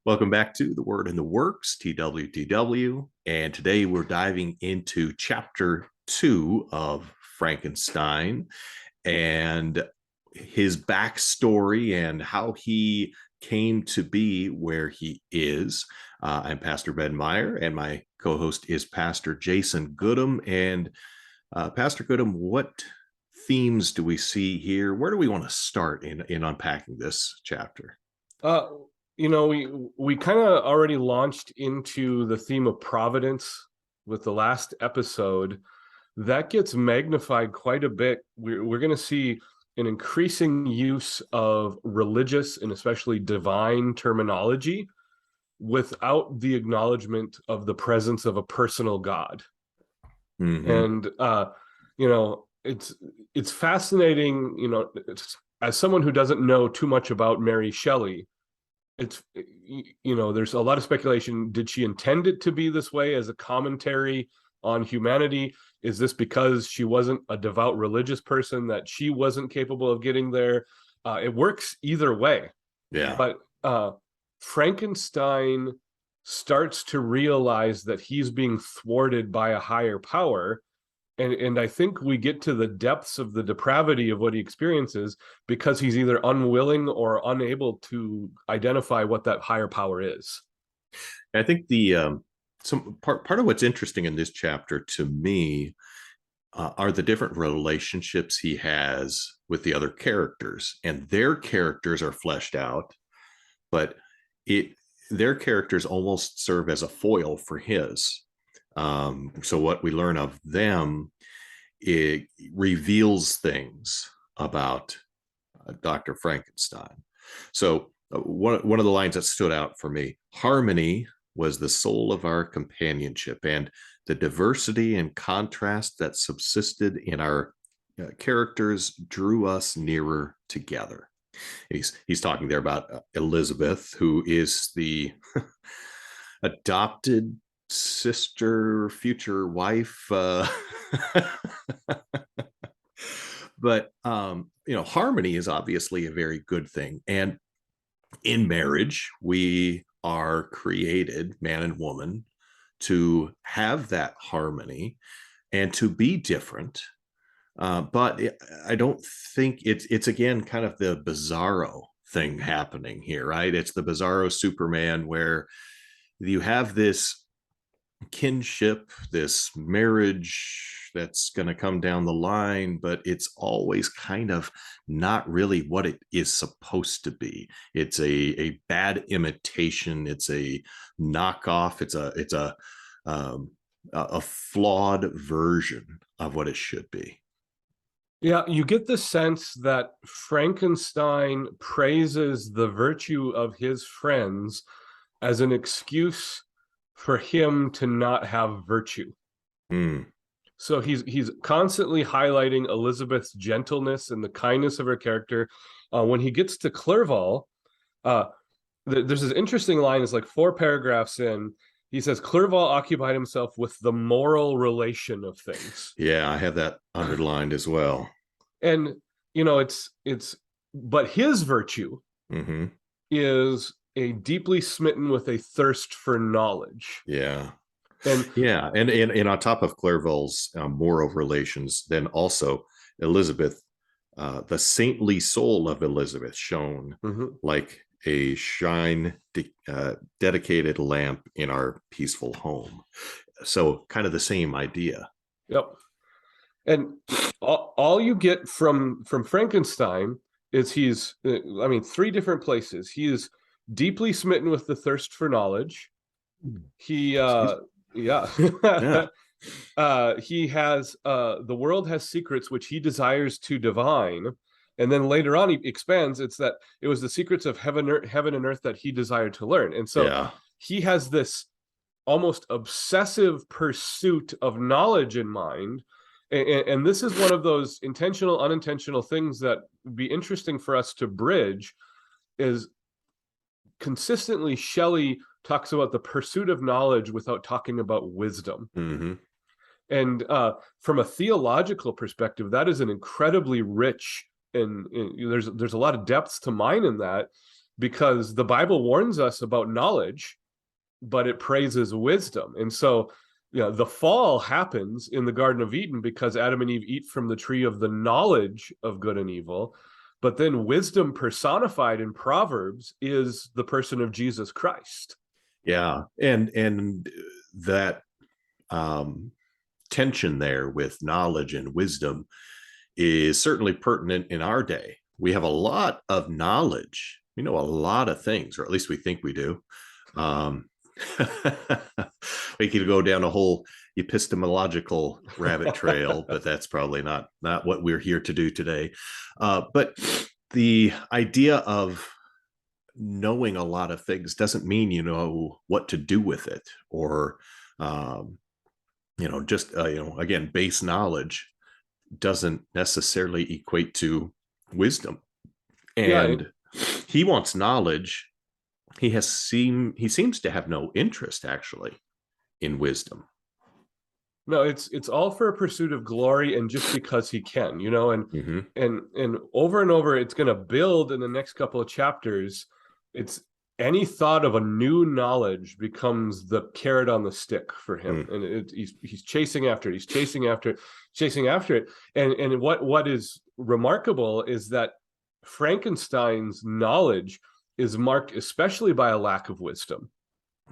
Welcome back to The Word in the Works, TWTW. And today we're diving into chapter 2 of Frankenstein and his backstory and how he came to be where he is. I'm Pastor Ben Meyer, and my co host is Pastor Jason Goodham. And Pastor Goodham, what themes do we see here? Where do we want to start in unpacking this chapter? Uh, we kind of already launched into the theme of providence with the last episode. That gets magnified quite a bit. We're going to see an increasing use of religious and especially divine terminology without the acknowledgement of the presence of a personal God. Mm-hmm. And it's fascinating. As someone who doesn't know too much about Mary Shelley, there's a lot of speculation. Did she intend it to be this way as a commentary on humanity? Is this because she wasn't a devout religious person that she wasn't capable of getting there? It works either way. Yeah. But Frankenstein starts to realize that he's being thwarted by a higher power. And I think we get to the depths of the depravity of what he experiences because he's either unwilling or unable to identify what that higher power is. I think the some part of what's interesting in this chapter to me are the different relationships he has with the other characters, and their characters are fleshed out, but it their characters almost serve as a foil for his. So what we learn of them, it reveals things about Dr. Frankenstein. So one of the lines that stood out for me: harmony was the soul of our companionship, and the diversity and contrast that subsisted in our characters drew us nearer together. He's talking there about Elizabeth, who is the adopted sister, future wife. But harmony is obviously a very good thing, and in marriage we are created, man and woman, to have that harmony and to be different. But I don't think it's again kind of the bizarro thing happening here, right? It's the bizarro Superman where you have this kinship, this marriage that's going to come down the line, but it's always kind of not really what it is supposed to be. It's a bad imitation. It's a knockoff. It's a flawed version of what it should be. Yeah, you get the sense that Frankenstein praises the virtue of his friends as an excuse for him to not have virtue. Mm. So he's constantly highlighting Elizabeth's gentleness and the kindness of her character. When he gets to Clerval, there's this interesting line. It's like 4 paragraphs in. He says Clerval occupied himself with the moral relation of things. Yeah, I have that underlined as well. And it's but his virtue Mm-hmm. is a deeply smitten with a thirst for knowledge. Yeah. And Yeah, and on top of Clerval's moral relations, then also Elizabeth, the saintly soul of Elizabeth shone like a dedicated lamp in our peaceful home. So kind of the same idea. Yep. And all you get from Frankenstein is he's, 3 different places. He is deeply smitten with the thirst for knowledge. He, yeah. Yeah. He has, the world has secrets which he desires to divine. And then later on, he expands. It was the secrets of heaven and earth that he desired to learn. And so Yeah. he has this almost obsessive pursuit of knowledge in mind. And this is one of those intentional, unintentional things that would be interesting for us to bridge. Is consistently Shelley talks about the pursuit of knowledge without talking about wisdom. Mm-hmm. And from a theological perspective, that is an incredibly rich and there's a lot of depths to mine in that. because the Bible warns us about knowledge, but it praises wisdom. And so, the fall happens in the Garden of Eden because Adam and Eve eat from the tree of the knowledge of good and evil. But then wisdom personified in Proverbs is the person of Jesus Christ. Yeah. And that tension there with knowledge and wisdom is certainly pertinent in our day. We have a lot of knowledge. We know a lot of things, or at least we think we do. Um, we could go down a whole epistemological rabbit trail, but that's probably not what we're here to do today. But the idea of knowing a lot of things doesn't mean you know what to do with it, or just again, base knowledge doesn't necessarily equate to wisdom. Yeah. And he wants knowledge. He seems to have no interest actually in wisdom. No, it's all for a pursuit of glory, and just because he can, and Mm-hmm. and over, it's going to build in the next couple of chapters. It's any thought of a new knowledge becomes the carrot on the stick for him, and he's chasing after it. He's chasing after it, and what is remarkable is that Frankenstein's knowledge is marked especially by a lack of wisdom.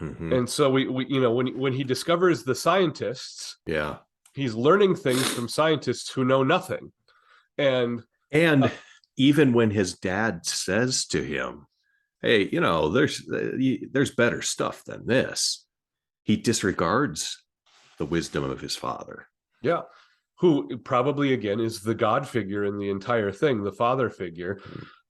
Mm-hmm. And so we when he discovers the scientists, Yeah. he's learning things from scientists who know nothing. And even when his dad says to him, hey, there's better stuff than this, he disregards the wisdom of his father. Yeah. Who probably again is the God figure in the entire thing, the father figure.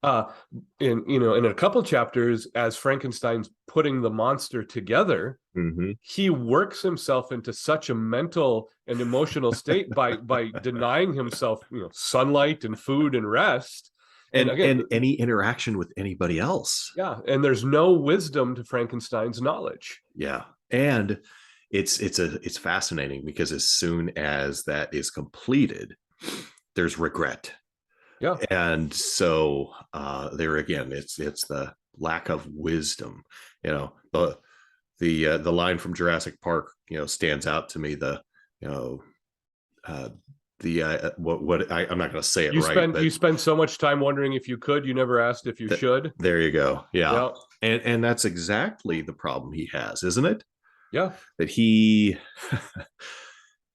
In a couple chapters, as Frankenstein's putting the monster together, he works himself into such a mental and emotional state by denying himself, sunlight and food and rest, and again, any interaction with anybody else. Yeah, and there's no wisdom to Frankenstein's knowledge. Yeah, and it's fascinating because as soon as that is completed, there's regret. Yeah. And so there again, it's the lack of wisdom. The line from Jurassic Park, stands out to me. I'm not going to say it right. You spend so much time wondering if you could. You never asked if you should. There you go. Yeah. And that's exactly the problem he has, isn't it? Yeah. That he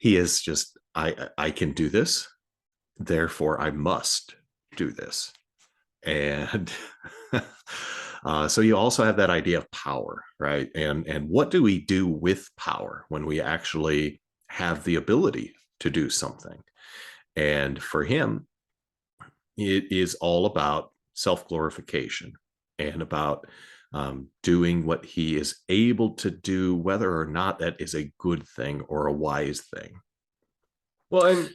is just, I can do this, therefore I must do this. And so you also have that idea of power, right? And what do we do with power when we actually have the ability to do something? And for him, it is all about self-glorification and about doing what he is able to do, whether or not that is a good thing or a wise thing. Well, and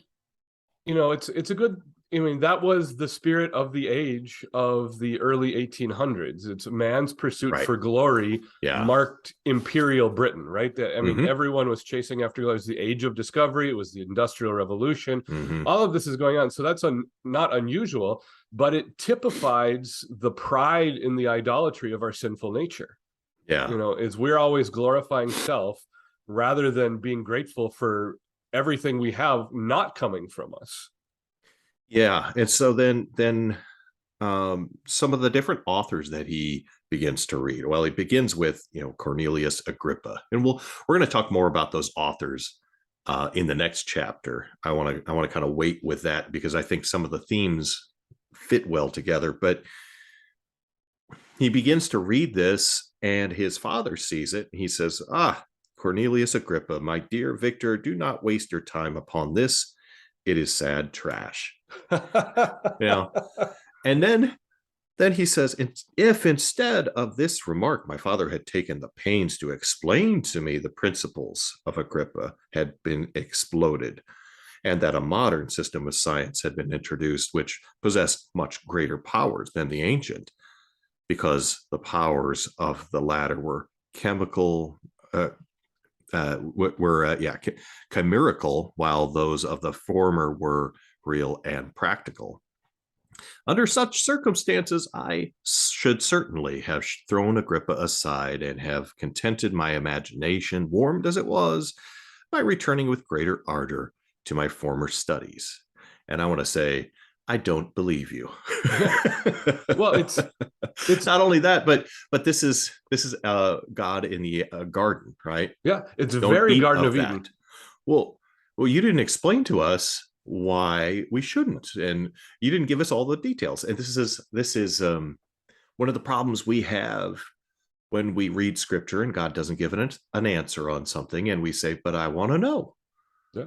it's a good, that was the spirit of the age of the early 1800s. It's man's pursuit for glory, marked imperial Britain, right? Everyone was chasing after glory. It was the age of discovery. It was the Industrial Revolution. All of this is going on. So that's not unusual, but it typifies the pride in the idolatry of our sinful nature. Yeah. Is we're always glorifying self rather than being grateful for everything we have not coming from us. Yeah. And so then some of the different authors that he begins to read. Well, he begins with, Cornelius Agrippa, and we're going to talk more about those authors in the next chapter. I want to kind of wait with that because I think some of the themes fit well together. But he begins to read this, and his father sees it. He says, Cornelius Agrippa, my dear Victor, do not waste your time upon this. It is sad trash. And then he says, if instead of this remark, my father had taken the pains to explain to me the principles of Agrippa had been exploded, and that a modern system of science had been introduced, which possessed much greater powers than the ancient, because the powers of the latter were chemical, chimerical, while those of the former were real and practical. Under such circumstances, I should certainly have thrown Agrippa aside and have contented my imagination, warmed as it was, by returning with greater ardor to my former studies. And I want to say, I don't believe you. Yeah. Well, it's Not only that, but this is God in the garden, right? yeah, it's Don't very eat Garden of of that. Eden. Well, you didn't explain to us why we shouldn't, and you didn't give us all the details. And this is one of the problems we have when we read scripture and God doesn't give an answer on something, and we say, "But I want to know." Yeah.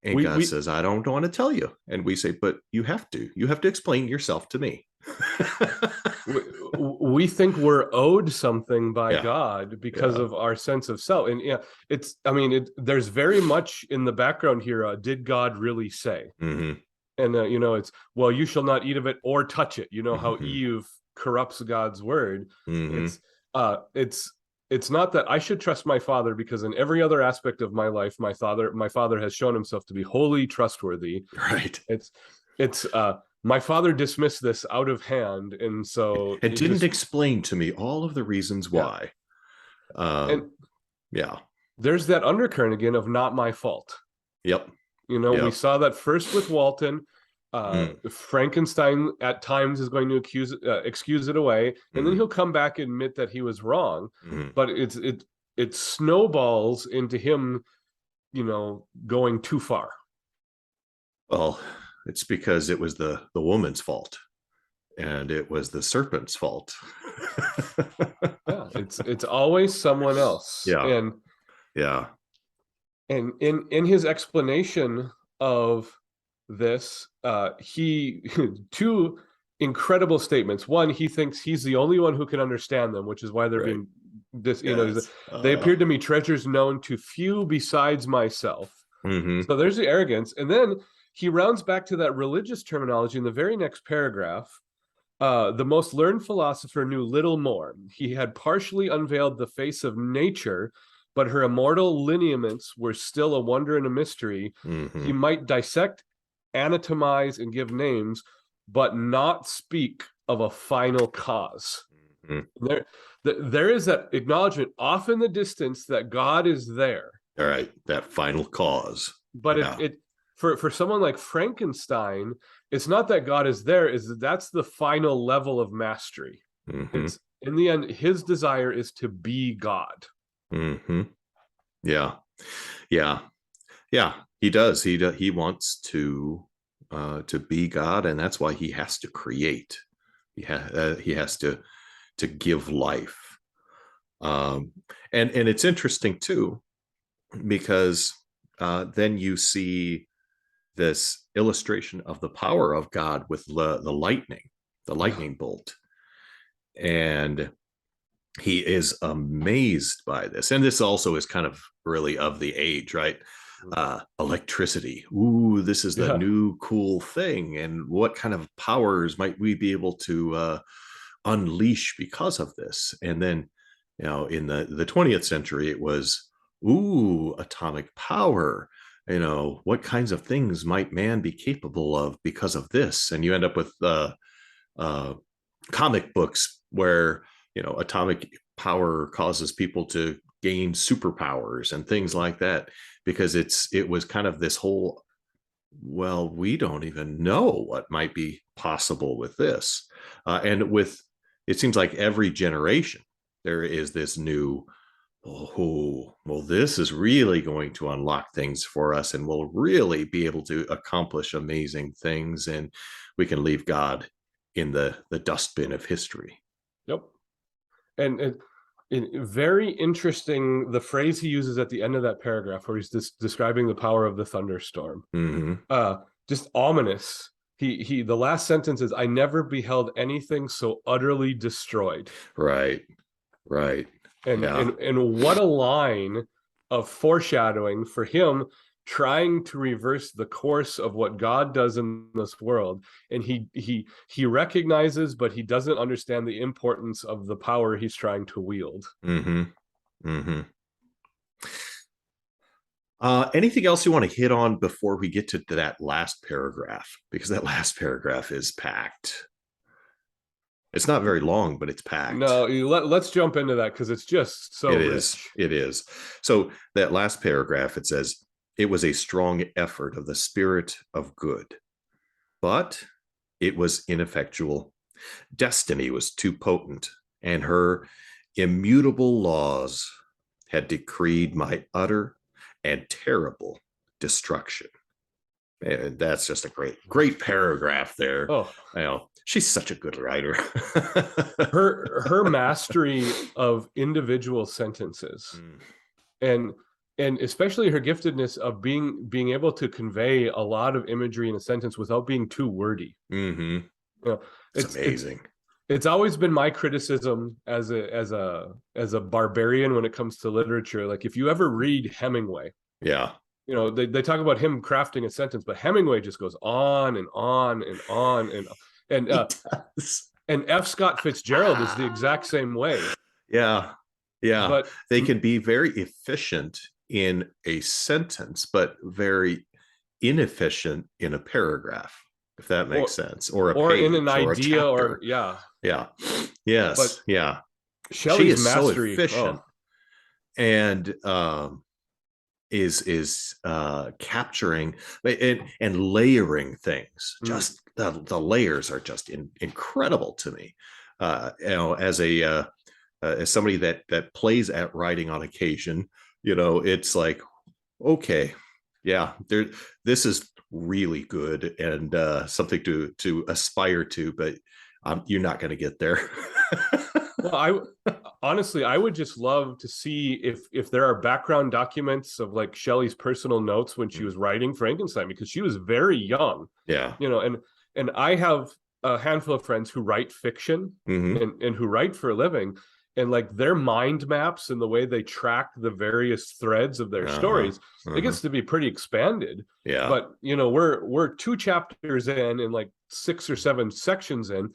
And God We says, "I don't want to tell you." And we say, "But you have to. You have to explain yourself to me." we, we think we're owed something by Yeah, God because yeah. of our sense of self. And yeah, it's, I mean, there's very much in the background here. Did God really say? Mm-hmm. And, it's, well, you shall not eat of it or touch it. You know how Mm-hmm. Eve corrupts God's word. Mm-hmm. It's, uh, it's, it's not that I should trust my father, because in every other aspect of my life, my father has shown himself to be wholly trustworthy. Right. It's my father dismissed this out of hand, and so And it didn't just, explain to me all of the reasons yeah. why. And Yeah. there's that undercurrent again of not my fault. Yep. We Yep. saw that first with Walton. Mm. Frankenstein at times is going to excuse it away, and then Mm. he'll come back and admit that he was wrong. Mm. But it snowballs into him, going too far. Well, it's because it was the woman's fault, and it was the serpent's fault. Yeah, it's always someone else. Yeah. And Yeah. in his explanation of this, he two incredible statements. One, he thinks he's the only one who can understand them, which is why they're Right. being this. Yes. They appeared to me treasures known to few besides myself. Mm-hmm. So there's the arrogance, and then he rounds back to that religious terminology in the very next paragraph. The most learned philosopher knew little more. He had partially unveiled the face of nature, but her immortal lineaments were still a wonder and a mystery. Mm-hmm. He might dissect, anatomize, and give names, but not speak of a final cause. Mm-hmm. There is that acknowledgement off in the distance that God is there, All right. That final cause. but Yeah. for someone like Frankenstein, it's not that God is there, is that's the final level of mastery. Mm-hmm. It's, in the end, his desire is to be God. Mm-hmm. Yeah. Yeah. Yeah. He does. He wants to be God, and that's why he has to create. He has to give life. Um, and it's interesting too, because then you see this illustration of the power of God with the Yeah. lightning bolt, and he is amazed by this. And this also is kind of really of the age, right? Electricity. Ooh, this is the Yeah. new cool thing. And what kind of powers might we be able to unleash because of this? And then, in the 20th century, it was, ooh, atomic power. What kinds of things might man be capable of because of this? And you end up with uh, comic books where atomic power causes people to gain superpowers and things like that, because it was kind of this whole, well, we don't even know what might be possible with this. And with it seems like every generation there is this new, oh, well, this is really going to unlock things for us, and we'll really be able to accomplish amazing things, and we can leave God in the dustbin of history. Yep. And very interesting, the phrase he uses at the end of that paragraph where he's describing the power of the thunderstorm. Mm-hmm. uh just ominous. The last sentence is, I never beheld anything so utterly destroyed. Right. Right. and Yeah. and and what a line of foreshadowing for him, trying to reverse the course of what God does in this world. And he recognizes, but he doesn't understand the importance of the power he's trying to wield. Mm-hmm. Mm-hmm. Anything else you want to hit on before we get to that last paragraph? Because that last paragraph is packed. It's not very long, but it's packed. No, let's jump into that because it's just so It is. rich. It is. So that last paragraph, it says, it was a strong effort of the spirit of good, but it was ineffectual. Destiny was too potent, and her immutable laws had decreed my utter and terrible destruction. And that's just a great paragraph there. Oh, You know, she's such a good writer. her mastery of individual sentences, Mm. and especially her giftedness of being able to convey a lot of imagery in a sentence without being too wordy. Mm-hmm. You know, It's it's amazing. it's always been my criticism as a barbarian when it comes to literature. Like if you ever read Hemingway, Yeah. they talk about him crafting a sentence, but Hemingway just goes on and on and on and He does. and F. Scott Fitzgerald is the exact same way. Yeah. Yeah. But They can be very efficient in a sentence, but very inefficient in a paragraph, if that makes or sense, or a or in an page or a idea, or chapter. yeah. Yeah. But Yes. Yeah. She Shelley's is so mastery, efficient oh, and is capturing and layering things. mm, Just the layers are just incredible to me. As a as somebody that plays at writing on occasion, it's like, okay, yeah, there, this is really good and something to aspire to, but you're not going to get there. well, honestly, I would just love to see if there are background documents of like Shelley's personal notes when she was writing Frankenstein, because she was very young, Yeah. and I have a handful of friends who write fiction Mm-hmm. and who write for a living, and like their mind maps and the way they track the various threads of their Uh-huh. stories, it Uh-huh. gets to be pretty expanded. Yeah. But we're two chapters in and like 6 or 7 sections in,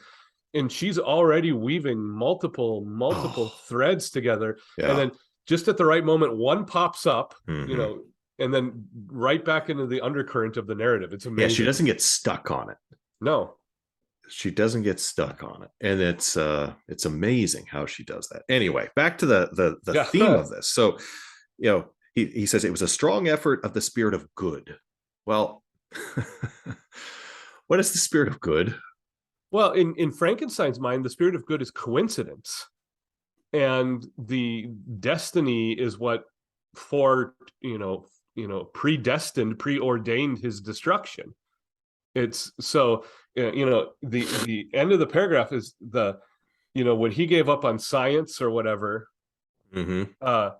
and she's already weaving multiple Oh, threads together, and yeah. then just at the right moment one pops up, Mm-hmm. and then right back into the undercurrent of the narrative. It's Yeah, she amazing. doesn't get stuck on it. No. She doesn't get stuck on it. And it's amazing how she does that. Anyway, back to the theme Yeah. of this. So, he says it was a strong effort of the spirit of good. Well, what is the spirit of good? Well, in Frankenstein's mind, the spirit of good is coincidence, and the destiny is what for predestined, preordained his destruction. It's so the end of the paragraph is when he gave up on science or whatever. Mm-hmm. uh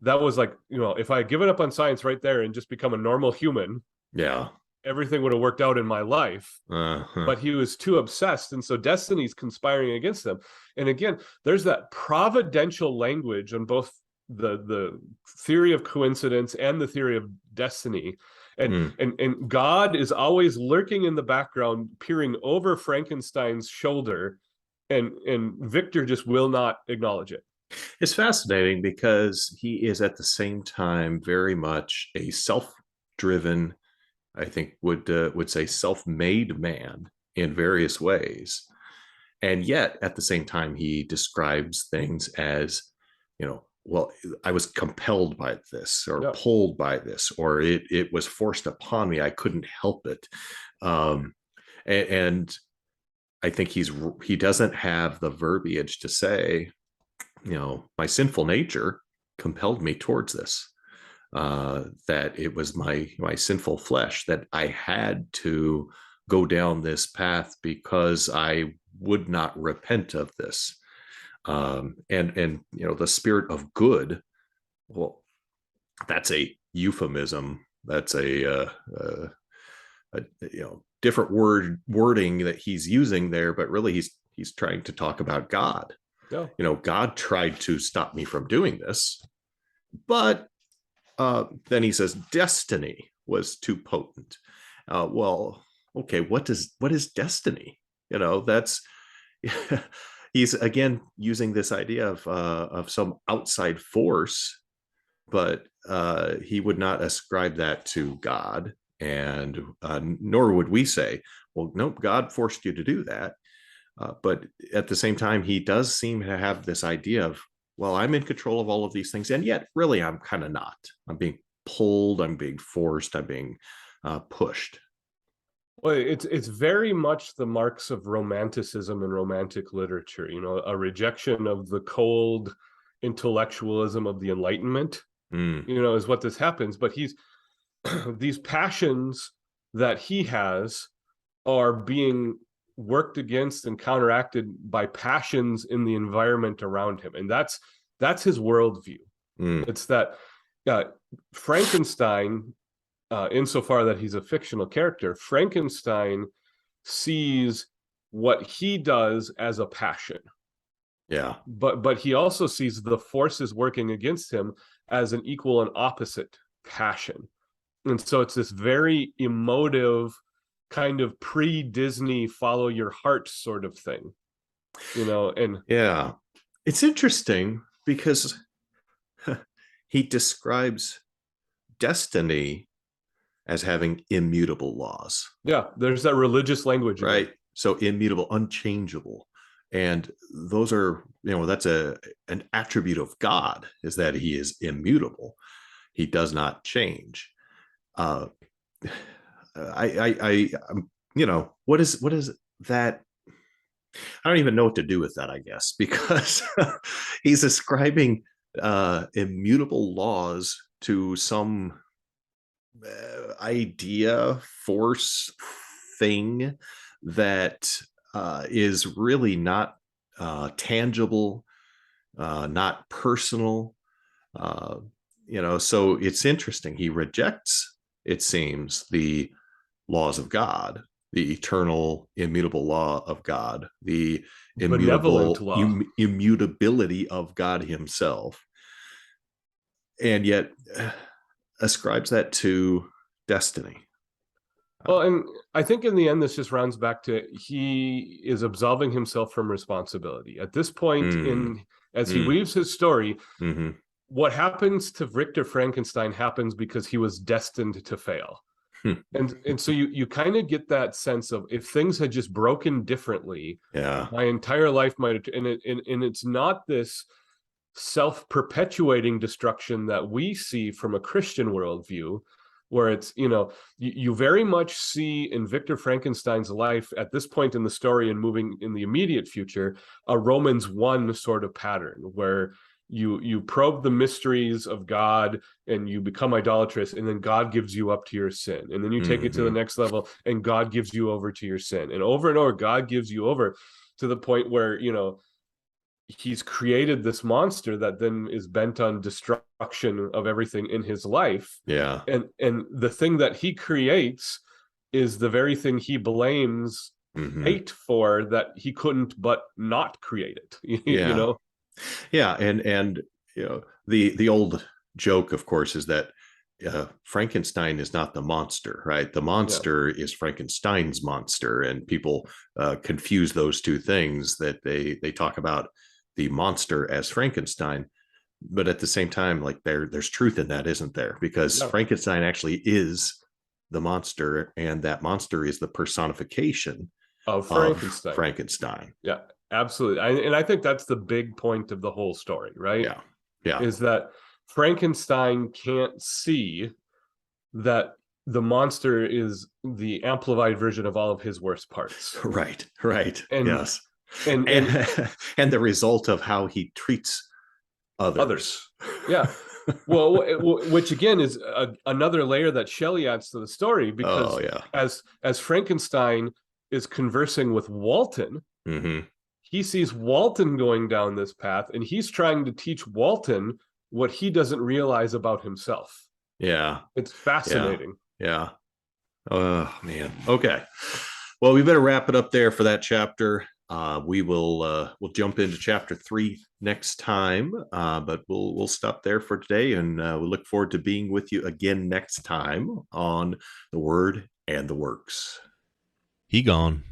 that was like, if I had given up on science right there and just become a normal human, Yeah. everything would have worked out in my life. Uh-huh. But he was too obsessed, and so destiny's conspiring against them. And again, there's that providential language on both the theory of coincidence and the theory of destiny. and Mm. and God is always lurking in the background, peering over Frankenstein's shoulder, and Victor just will not acknowledge it. It's fascinating because he is at the same time very much a self-driven, I think would say self-made man in various ways. And yet at the same time he describes things as, well, I was compelled by this or Yeah. pulled by this, or it was forced upon me. I couldn't help it. Um, and I think he doesn't have the verbiage to say, my sinful nature compelled me towards this. That it was my sinful flesh that I had to go down this path because I would not repent of this. And the spirit of good. Well, that's a euphemism. That's a different wording that he's using there, but really he's trying to talk about God. Yeah. God tried to stop me from doing this, but then he says destiny was too potent. Well, okay, what is destiny? That's he's again using this idea of some outside force but he would not ascribe that to God, and nor would we say, well, nope, God forced you to do that. But at the same time, he does seem to have this idea of, well, I'm in control of all of these things, and yet really I'm kind of not. I'm being pulled, I'm being forced, I'm being pushed. Well, it's very much the marks of romanticism and romantic literature, a rejection of the cold intellectualism of the Enlightenment, Mm, is what this happens. But he's these passions that he has are being worked against and counteracted by passions in the environment around him. And that's his worldview. mm, It's that uh, Frankenstein, insofar that he's a fictional character, Frankenstein sees what he does as a passion, yeah. but he also sees the forces working against him as an equal and opposite passion. And so it's this very emotive kind of pre-Disney follow your heart sort of thing, and Yeah. It's interesting because he describes destiny as having immutable laws, yeah, there's that religious language again. right? So immutable, unchangeable. And those are, that's an attribute of God, is that he is immutable. He does not change. Uh, what is that? I don't even know what to do with that, I guess, because he's ascribing immutable laws to some idea, force, thing that is really not tangible, not personal. Uh, so it's interesting. He rejects, it seems, the laws of God, the eternal, immutable law of God, the Benevolent law. immutability of God himself, and yet ascribes that to destiny. Well, and I think in the end, this just rounds back to he is absolving himself from responsibility. At this point, Mm, as he mm, weaves his story, mm-hmm, what happens to Victor Frankenstein happens because he was destined to fail. hmm, And so you kind of get that sense of, if things had just broken differently, yeah. my entire life might have, and it's not this self-perpetuating destruction that we see from a Christian worldview, where it's, you very much see in Victor Frankenstein's life at this point in the story and moving in the immediate future, a Romans 1 sort of pattern where you probe the mysteries of God and you become idolatrous, and then God gives you up to your sin, and then you take it to the Mm-hmm, next level and God gives you over to your sin, and over God gives you over to the point where he's created this monster that then is bent on destruction of everything in his life. yeah. And the thing that he creates is the very thing he blames Mm-hmm, fate for, that he couldn't but not create it. yeah. Yeah, and the old joke, of course, is that Frankenstein is not the monster, right? The Yeah. monster is Frankenstein's monster, and people confuse those two things. That they talk about the monster as Frankenstein, but at the same time, like there's truth in that, isn't there? Because Yeah. Frankenstein actually is the monster, and that monster is the personification Of of Frankenstein. Frankenstein. Yeah, absolutely. And I think that's the big point of the whole story, right? Yeah, yeah, Is that Frankenstein can't see that the monster is the amplified version of all of his worst parts. right, right, And yes, and and and the result of how he treats others. others. Yeah. Well, which again is another layer that Shelley adds to the story, Oh because yeah. as Frankenstein is conversing with Walton, Mm-hmm. he sees Walton going down this path, and he's trying to teach Walton what he doesn't realize about himself. Yeah, It's yeah, fascinating. yeah. Oh man. Okay. Well, we better wrap it up there for that chapter. We'll jump into chapter 3 next time, but we'll stop there for today, and we look forward to being with you again next time on the Word and the Works. He gone.